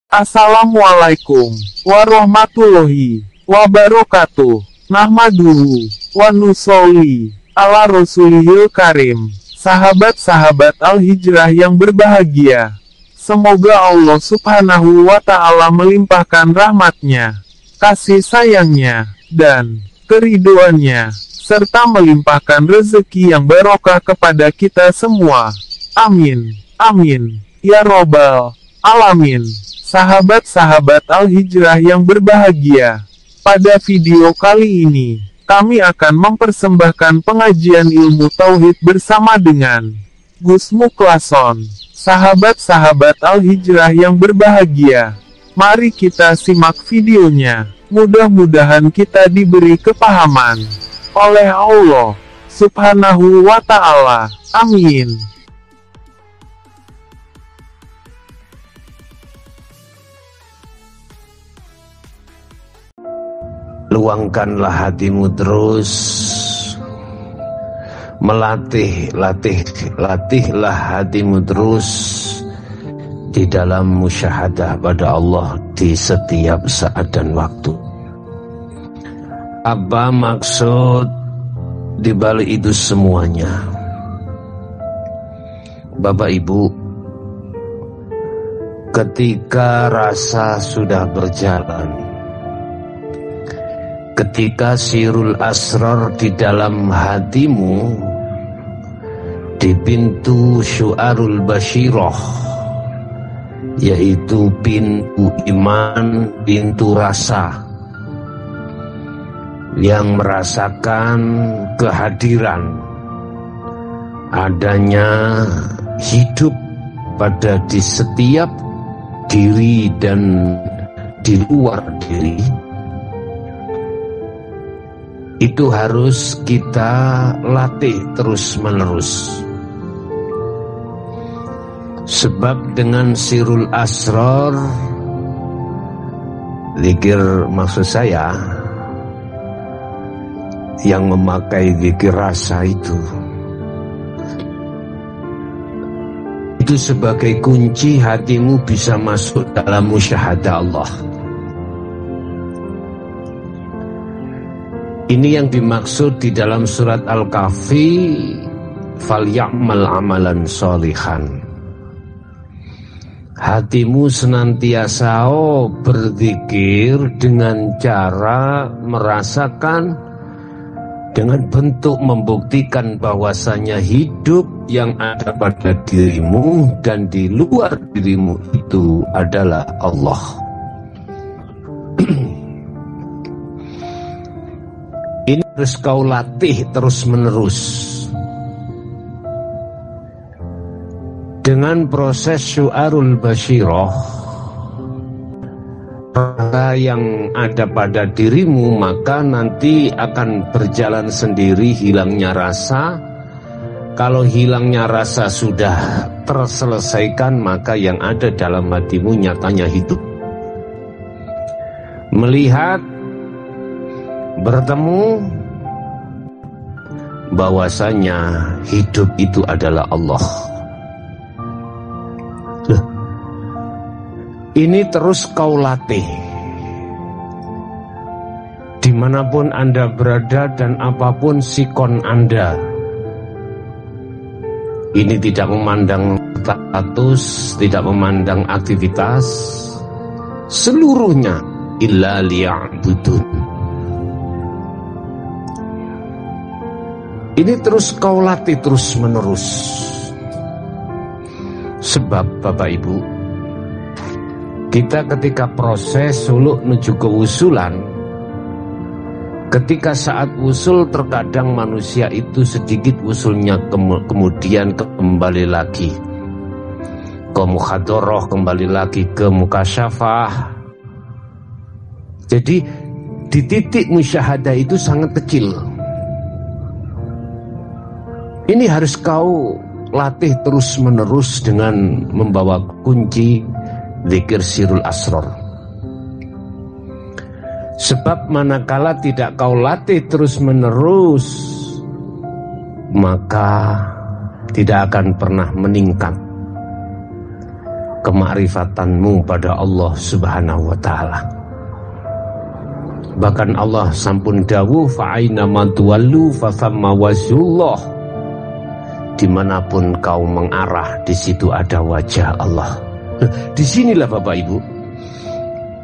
Assalamualaikum warahmatullahi wabarakatuh. Nahmaduhu wa nusolli ala rasulihil karim. Sahabat-sahabat Al-Hijrah yang berbahagia, semoga Allah subhanahu wa ta'ala melimpahkan rahmatnya, kasih sayangnya, dan keriduannya, serta melimpahkan rezeki yang barokah kepada kita semua. Amin. Amin. Ya Robbal Alamin. Sahabat-sahabat Al-Hijrah yang berbahagia, pada video kali ini, kami akan mempersembahkan pengajian ilmu tauhid bersama dengan Gus Muklason. Sahabat-sahabat Al-Hijrah yang berbahagia, mari kita simak videonya. Mudah-mudahan kita diberi kepahaman oleh Allah subhanahu wa ta'ala. Amin. Luangkanlah hatimu terus, latihlah hatimu terus di dalam musyahadah pada Allah di setiap saat dan waktu. Apa maksud dibalik itu semuanya? Bapak Ibu, ketika rasa sudah berjalan, ketika sirul asrar di dalam hatimu, di pintu syu'arul basyirah, yaitu pintu iman, pintu rasa, yang merasakan kehadiran adanya hidup pada di setiap diri dan di luar diri, itu harus kita latih terus-menerus. Sebab dengan sirul asrar, zikir maksud saya, yang memakai zikir rasa itu sebagai kunci hatimu bisa masuk dalam musyahadah Allah. Ini yang dimaksud di dalam surat Al-Kahfi, "Falyamal amalan sholihan." Hatimu senantiasa berzikir dengan cara merasakan, dengan bentuk membuktikan bahwasanya hidup yang ada pada dirimu dan di luar dirimu itu adalah Allah. Ini harus kau latih terus-menerus dengan proses syu'arul basyirah. Rasa yang ada pada dirimu, maka nanti akan berjalan sendiri hilangnya rasa. Kalau hilangnya rasa sudah terselesaikan, maka yang ada dalam hatimu nyatanya hidup. Melihat, bertemu bahwasanya hidup itu adalah Allah. Ini terus kau latih dimanapun Anda berada dan apapun sikon Anda. Ini tidak memandang status, tidak memandang aktivitas, seluruhnya illa liya'budun. Ini terus kau latih terus menerus. Sebab Bapak Ibu, kita ketika proses suluk menuju kewusulan, ketika saat wusul terkadang manusia itu sedikit wusulnya kemudian kembali lagi ke mukhadharah, kembali lagi ke mukasyafah. Jadi di titik musyahadah itu sangat kecil. Ini harus kau latih terus menerus dengan membawa kunci zikir sirul asrar. Sebab manakala tidak kau latih terus menerus, maka tidak akan pernah meningkat kemakrifatanmu pada Allah Subhanahu wa ta'ala. Bahkan Allah sampun dawuh fa'aina matuwallu fathamma wajhullah. Dimanapun kau mengarah, di situ ada wajah Allah. Disinilah Bapak Ibu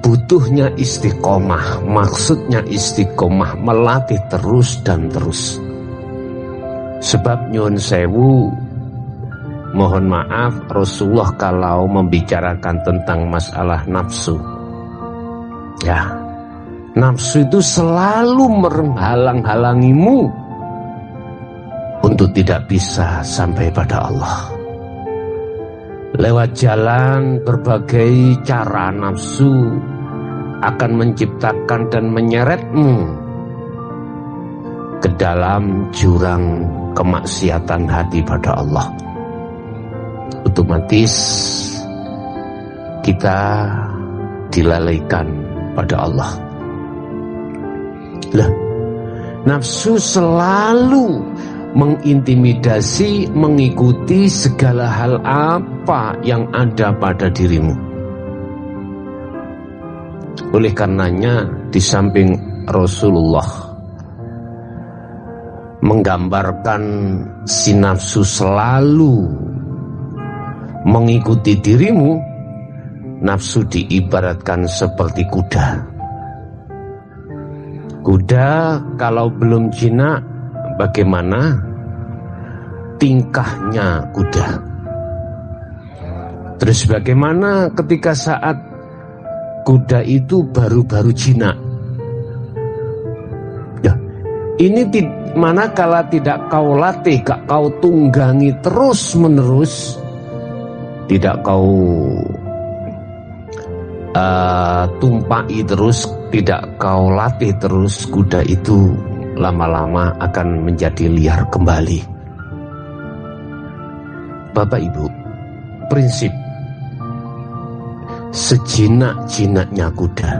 butuhnya istiqomah. Maksudnya istiqomah melatih terus dan terus. Sebab nyuwun sewu, mohon maaf, Rasulullah kalau membicarakan tentang masalah nafsu, ya, nafsu itu selalu menghalang-halangimu untuk tidak bisa sampai pada Allah. Lewat jalan berbagai cara nafsu akan menciptakan dan menyeretmu ke dalam jurang kemaksiatan hati pada Allah. Otomatis kita dilalaikan pada Allah. Lah, nafsu selalu mengintimidasi, mengikuti segala hal apa yang ada pada dirimu. Oleh karenanya, di samping Rasulullah menggambarkan si nafsu selalu mengikuti dirimu, nafsu diibaratkan seperti kuda. Kuda kalau belum jinak, bagaimana tingkahnya kuda? Terus bagaimana ketika saat kuda itu baru-baru jinak? Ya, ini manakala tidak kau latih, gak kau tunggangi terus menerus, tidak kau tumpai terus, tidak kau latih terus, kuda itu lama-lama akan menjadi liar kembali. Bapak Ibu, prinsip sejinak-jinaknya kuda,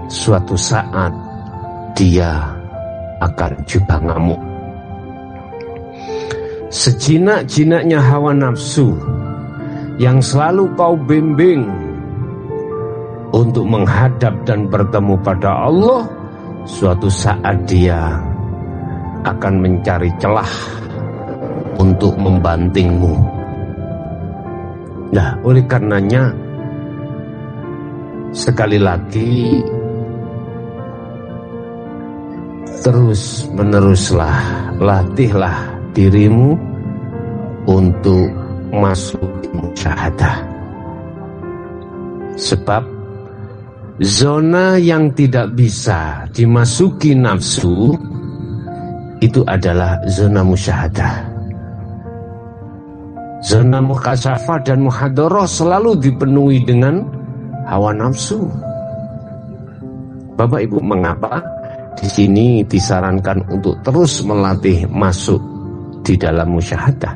suatu saat dia akan juga ngamuk. Sejinak-jinaknya hawa nafsu yang selalu kau bimbing untuk menghadap dan bertemu pada Allah, suatu saat dia akan mencari celah untuk membantingmu. Nah, oleh karenanya sekali lagi terus meneruslah latihlah dirimu untuk masuk musyahadah. Sebab zona yang tidak bisa dimasuki nafsu itu adalah zona musyahadah. Zona mukasyafah dan muhadarah selalu dipenuhi dengan hawa nafsu. Bapak Ibu, mengapa di sini disarankan untuk terus melatih masuk di dalam musyahadah?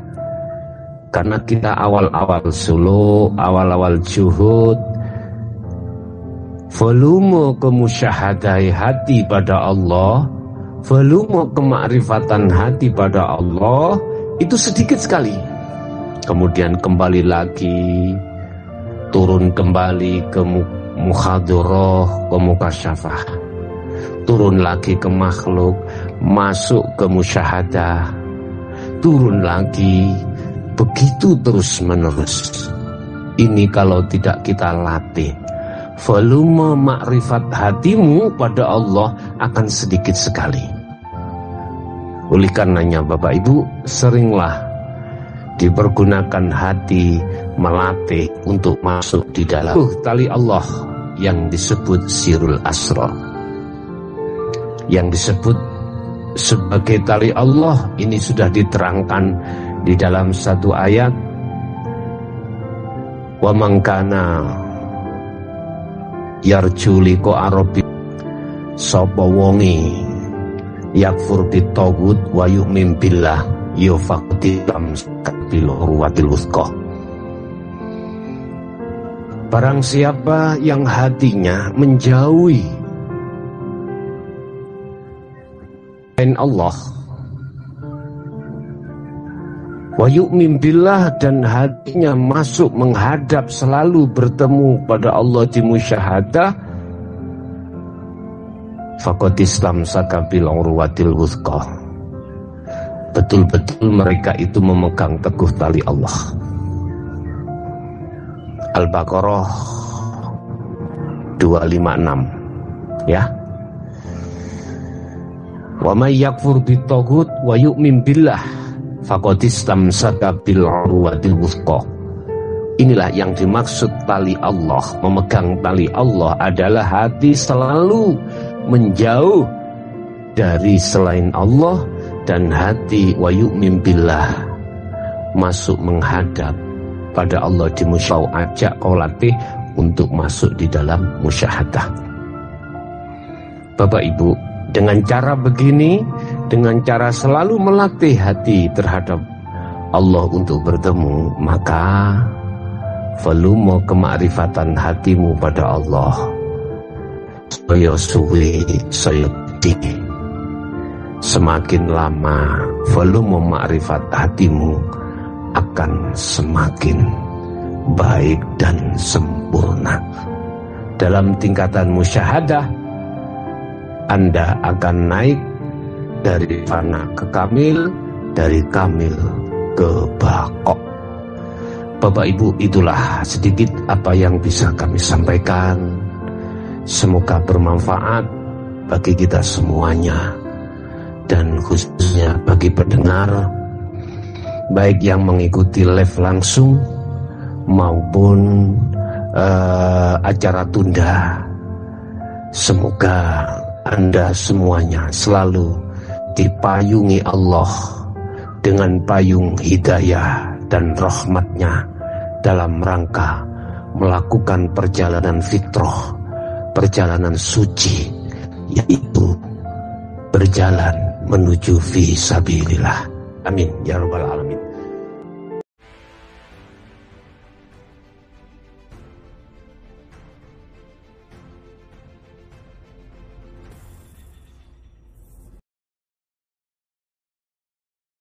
Karena kita awal-awal suluk, awal-awal juhud, volume kemusyahadai hati pada Allah, volume kemakrifatan hati pada Allah itu sedikit sekali. Kemudian kembali lagi, turun kembali ke muhadarah, ke mukasyafah, turun lagi ke makhluk, masuk ke musyahadah, turun lagi, begitu terus menerus. Ini kalau tidak kita latih, volume makrifat hatimu pada Allah akan sedikit sekali. Oleh karenanya Bapak Ibu, seringlah dipergunakan hati melatih untuk masuk di dalam tali Allah yang disebut sirul asrar. Yang disebut sebagai tali Allah ini sudah diterangkan di dalam satu ayat, wa man kana yarju liqa rabbi, sapa wonge yakfur bitaghut wa yu'min billah yufaqidam bil urwatil wuthqa. Barang siapa yang hatinya menjauhi Allah, Wa yu'min billah, dan hatinya masuk menghadap, selalu bertemu pada Allah di musyahadah, faqad istamsaka bil urwatil wuthqa, betul-betul mereka itu memegang teguh tali Allah. Al-Baqarah 256 ya. Wa may yakfur bitaghut wa yu'min billah faqad istamsaka bil urwatil wuthqa. Inilah yang dimaksud tali Allah. Memegang tali Allah adalah hati selalu menjauh dari selain Allah, dan hati wa yu'min billah masuk menghadap pada Allah di musyahadah. Ajak kau latih untuk masuk di dalam musyahadah. Bapak Ibu, dengan cara begini, dengan cara selalu melatih hati terhadap Allah untuk bertemu, maka volume kemakrifatan hatimu pada Allah saya suwi saya tinggi. Semakin lama volume makrifat hatimu akan semakin baik dan sempurna. Dalam tingkatan musyahadah, Anda akan naik dari fana ke kamil, dari kamil ke baqo. Bapak Ibu, itulah sedikit apa yang bisa kami sampaikan. Semoga bermanfaat bagi kita semuanya, dan khususnya bagi pendengar, baik yang mengikuti live langsung maupun acara tunda. Semoga Anda semuanya selalu dipayungi Allah dengan payung hidayah dan rahmatnya dalam rangka melakukan perjalanan fitrah, perjalanan suci, yaitu berjalan menuju fi sabilillah. Amin ya rabbal alamin.